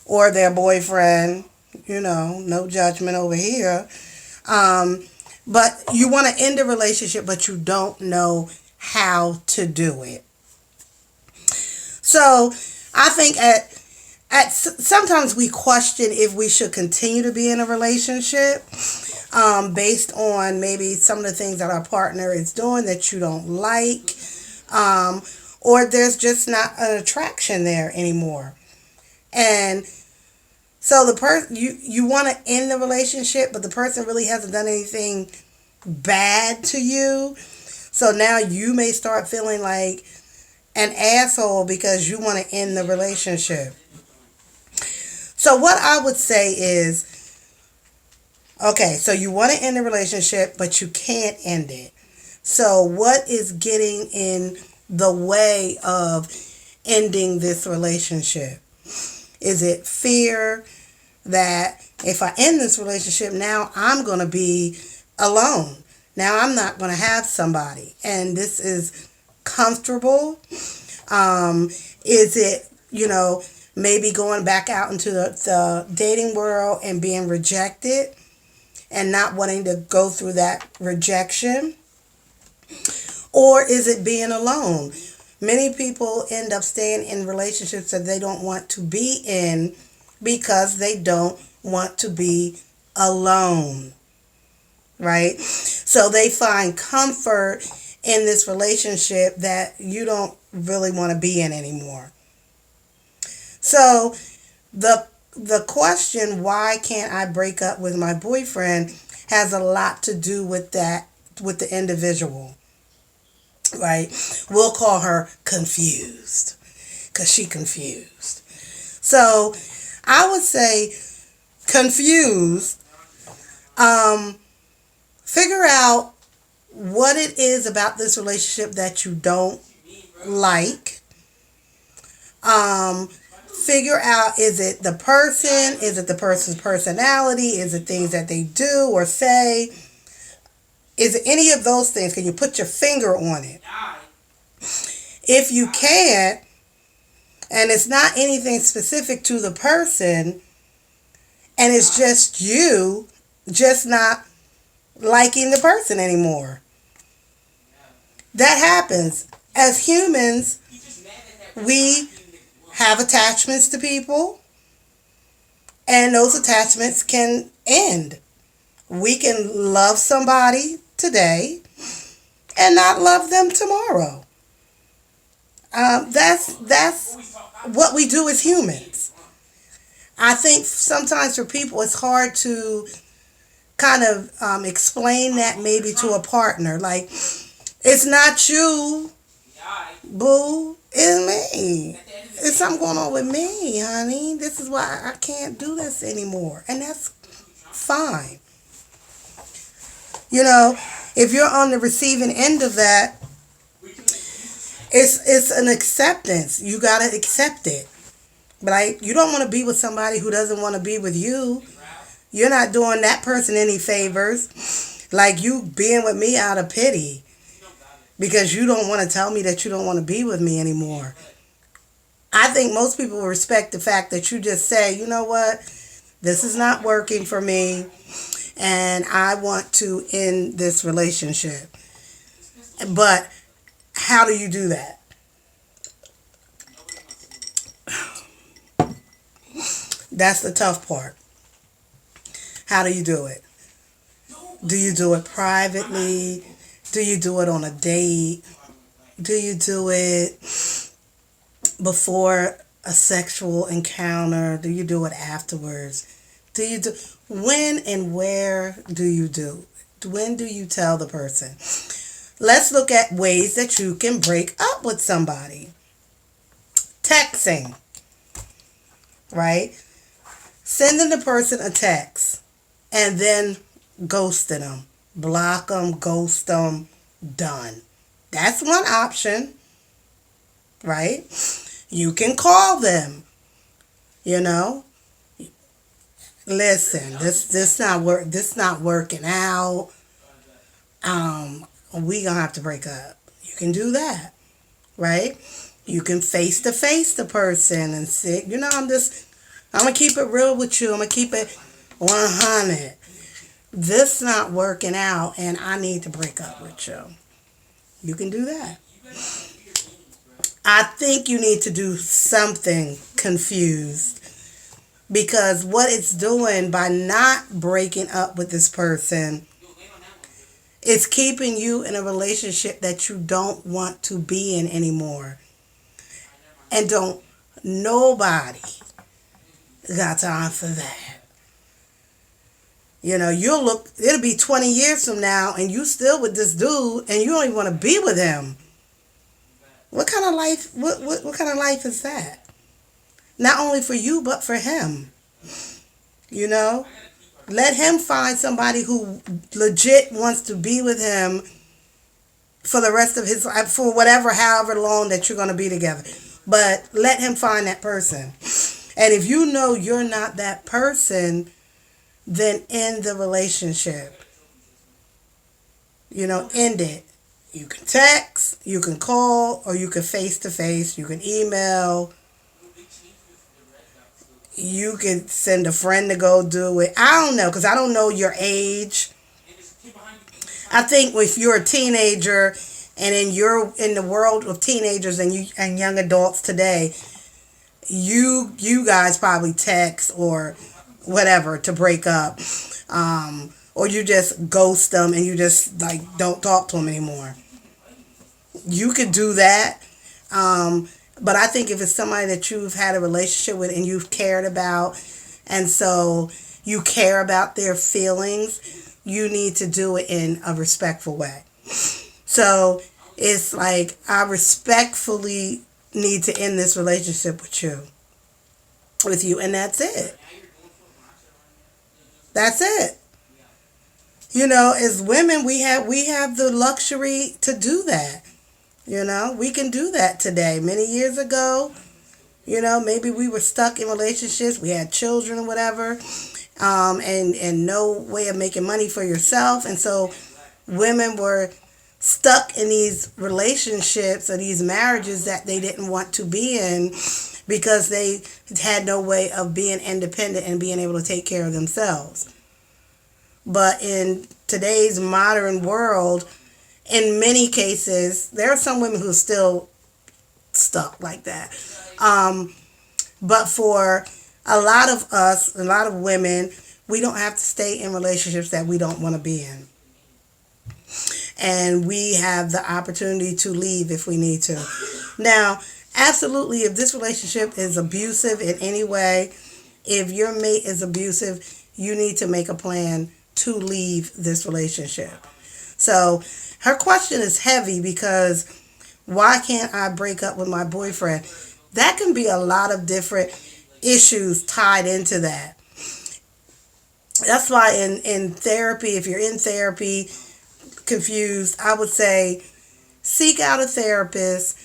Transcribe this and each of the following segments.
or their boyfriend. No judgment over here. But you want to end a relationship, but you don't know how to do it. So I think sometimes we question if we should continue to be in a relationship, based on maybe some of the things that our partner is doing that you don't like, um, or there's just not an attraction there anymore. And so you want to end the relationship, but the person really hasn't done anything bad to you. So now you may start feeling like an asshole because you want to end the relationship. So what I would say is, okay, so you want to end the relationship, but you can't end it. So what is getting in the way of ending this relationship? Is it fear that if I end this relationship, now I'm going to be alone? Now I'm not going to have somebody. And this is comfortable. Is it, maybe going back out into the dating world and being rejected and not wanting to go through that rejection? Or is it being alone? Many people end up staying in relationships that they don't want to be in because they don't want to be alone, right? So they find comfort in this relationship that you don't really want to be in anymore. So the question, why can't I break up with my boyfriend, has a lot to do with that, with the individual, right? We'll call her confused because she confused. So I would say confused. Um, Figure out what it is about this relationship that you don't like. Figure out, is it the person? Is it the person's personality? Is it things that they do or say? Is it any of those things? Can you put your finger on it? If you can't, and it's not anything specific to the person, and it's just you just not liking the person anymore. That happens. As humans, we have attachments to people, and those attachments can end. We can love somebody today and not love them tomorrow. That's what we do as humans. I think sometimes for people it's hard to kind of explain that maybe to a partner. Like, it's not you, boo, it's me. It's something going on with me, honey. This is why I can't do this anymore. And that's fine. You know, if you're on the receiving end of that, it's an acceptance. You gotta accept it. But you don't want to be with somebody who doesn't want to be with you. You're not doing that person any favors. Like, you being with me out of pity because you don't want to tell me that you don't want to be with me anymore. I think most people respect the fact that you just say, you know what, this is not working for me, and I want to end this relationship. But how do you do that? That's the tough part. How do you do it? Do you do it privately? Do you do it on a date? Do you do it before a sexual encounter? Do you do it afterwards? Do you do When and where do you do? When do you tell the person? Let's look at ways that you can break up with somebody. Texting, right? Sending the person a text and then ghosting them. Block them, ghost them, done. That's one option, right? You can call them, you know. Listen, this not working out. We gonna have to break up. You can do that, right? You can face to face the person and say, I'm going to keep it real with you. I'm going to keep it 100. This not working out and I need to break up with you. You can do that. I think you need to do something confused, because what it's doing by not breaking up with this person, it's keeping you in a relationship that you don't want to be in anymore. And don't nobody got time for that. You know, it'll be 20 years from now and you still with this dude and you don't even want to be with him. What kind of life, what kind of life is that? Not only for you, but for him. You know? Let him find somebody who legit wants to be with him for the rest of his life, for however long that you're going to be together. But let him find that person. And if you know you're not that person, then end the relationship. You know, end it. You can text, you can call, or you can face to face, you can email. You can send a friend to go do it. I don't know, because I don't know your age. I think if you're a teenager and then you're in the world of teenagers and young adults today, you guys probably text or whatever to break up. Or you just ghost them and you just like don't talk to them anymore. You could do that. But I think if it's somebody that you've had a relationship with and you've cared about, and so you care about their feelings, you need to do it in a respectful way. So it's like, I respectfully need to end this relationship with you, and that's it. That's it. You know, as women, we have the luxury to do that. You know, we can do that today. Many years ago, you know, maybe we were stuck in relationships. We had children or whatever, and no way of making money for yourself. And so women were stuck in these relationships or these marriages that they didn't want to be in because they had no way of being independent and being able to take care of themselves. But in today's modern world, in many cases, there are some women who are still stuck like that. But for a lot of us, a lot of women, we don't have to stay in relationships that we don't want to be in. And we have the opportunity to leave if we need to. Now, absolutely, if this relationship is abusive in any way, if your mate is abusive, you need to make a plan to leave this relationship. So her question is heavy because why can't I break up with my boyfriend? That can be a lot of different issues tied into that. That's why in therapy, if you're in therapy, confused, I would say seek out a therapist.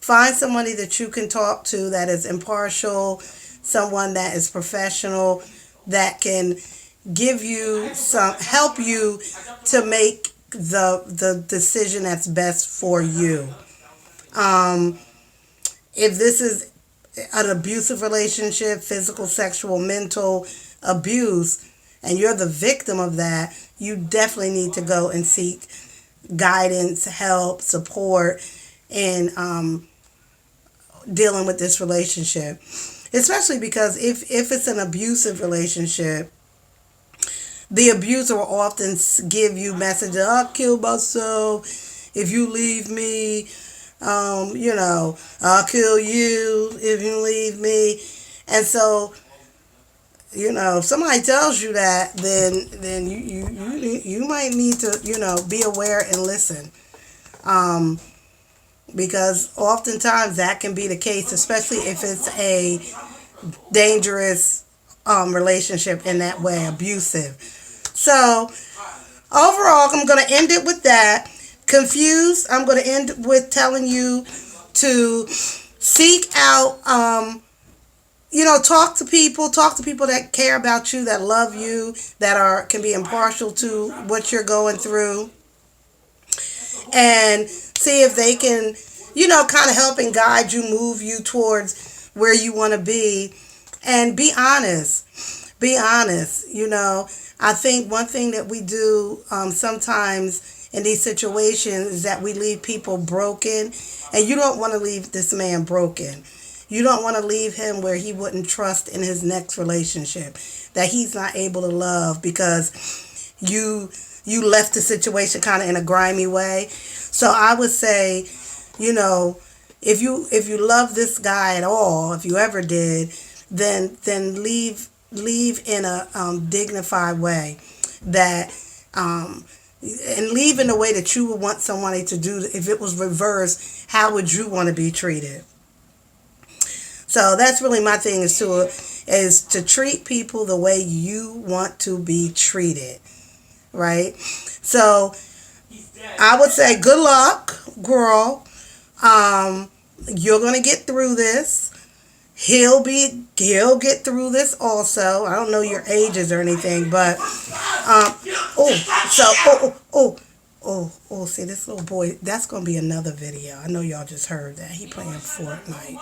Find somebody that you can talk to that is impartial, someone that is professional, that can help you to make the decision that's best for you. If this is an abusive relationship, physical, sexual, mental abuse, and you're the victim of that, you definitely need to go and seek guidance, help, support in dealing with this relationship. Especially because if it's an abusive relationship, the abuser will often give you messages, I'll kill myself if you leave me. I'll kill you if you leave me. And so, if somebody tells you that, then you might need to, be aware and listen. Because oftentimes that can be the case, especially if it's a dangerous relationship in that way, abusive. So, overall, I'm going to end it with that. Confused, I'm going to end with telling you to seek out, talk to people that care about you, that love you, that can be impartial to what you're going through, and see if they can, kind of help and guide you, move you towards where you want to be. And be honest. Be honest. You know, I think one thing that we do sometimes in these situations is that we leave people broken. And you don't want to leave this man broken. You don't want to leave him where he wouldn't trust in his next relationship, that he's not able to love because you left the situation kind of in a grimy way. So I would say, you know, if you love this guy at all, if you ever did, then leave in a dignified way, that and leave in a way that you would want somebody to do. If it was reversed, how would you want to be treated? So that's really my thing, is to treat people the way you want to be treated, right? So I would say good luck, girl. You're gonna get through this. He'll get through this also. I don't know your ages or anything, but see this little boy. That's gonna be another video. I know y'all just heard that he playing Fortnite.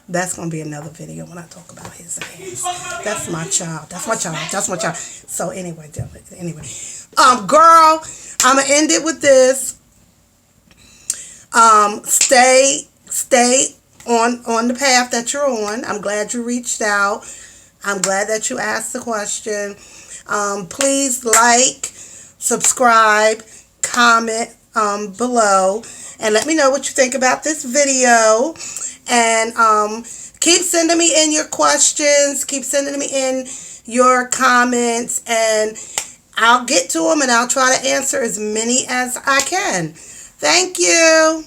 That's gonna be another video when I talk about his ass. That's my child. That's my child. That's my child. So anyway, girl, I'm gonna end it with this. Stay on the path that you're on. I'm glad you reached out. I'm glad that you asked the question. Please like, subscribe, comment below, and let me know what you think about this video. And keep sending me in your questions. Keep sending me in your comments, and I'll get to them, and I'll try to answer as many as I can. Thank you.